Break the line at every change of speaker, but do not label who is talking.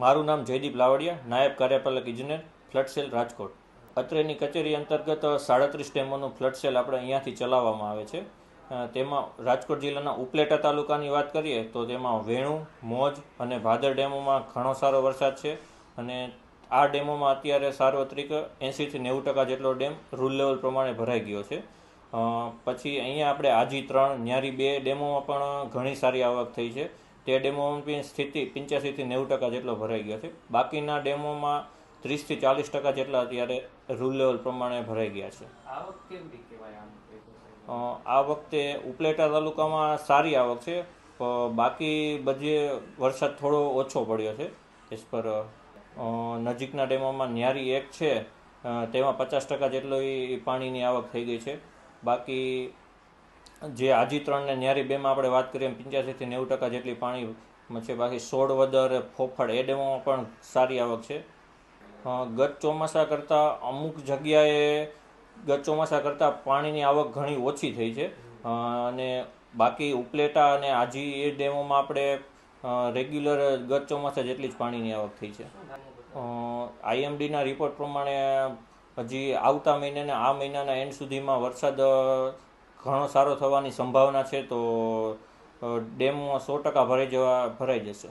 મારું નામ જયદીપ લાવડિયા, નાયબ કાર્યપાલક ઇજનેર, ફ્લડ સેલ રાજકોટ. અત્રેની કચેરી અંતર્ગત 37 ડેમોનું ફ્લડ સેલ આપણે અહીંયાથી ચલાવવામાં આવે છે. તેમાં રાજકોટ જિલ્લાના ઉપલેટા તાલુકાની વાત કરીએ તો તેમાં વેણુ, મોજ અને ભાદર ડેમોમાં ઘણો સારો વરસાદ છે અને આ ડેમોમાં અત્યારે સાર્વત્રિક 80-90% જેટલો ડેમ રૂલ લેવલ પ્રમાણે ભરાઈ ગયો છે. પછી અહીંયા આપણે આજી 3, ન્યારી 2 ડેમોમાં પણ ઘણી સારી આવક થઈ છે. તે ડેમોમાં પણ સ્થિતિ 85-90% જેટલો ભરાઈ ગયો છે. બાકીના ડેમોમાં 30-40% જેટલા અત્યારે રૂલ લેવલ પ્રમાણે ભરાઈ ગયા છે. આ વખતે ઉપલેટા તાલુકામાં સારી આવક છે, બાકી બધે વરસાદ થોડો ઓછો પડ્યો છે. એસ પર નજીકના ડેમોમાં ન્યારી 1 છે, તેમાં 50% જેટલો પાણીની આવક થઈ ગઈ છે. બાકી જે આજી 3 ને ન્યારી 2માં આપણે વાત કરીએ 85-90% જેટલી પાણી છે. બાકી સોડવદર, ફોફળ એ ડેમોમાં પણ સારી આવક છે. ગત ચોમાસા કરતાં અમુક જગ્યાએ ગત ચોમાસા કરતાં પાણીની આવક ઘણી ઓછી થઈ છે અને બાકી ઉપલેટા અને આજી એ ડેમોમાં આપણે રેગ્યુલર ગત ચોમાસા જેટલી જ પાણીની આવક થઈ છે. IMDના રિપોર્ટ પ્રમાણે હજી આવતા મહિને આ મહિનાના એન્ડ સુધીમાં વરસાદ ઘણો સારો થવાની સંભાવના છે, તો ડેમ 100% ભરાઈ જશે.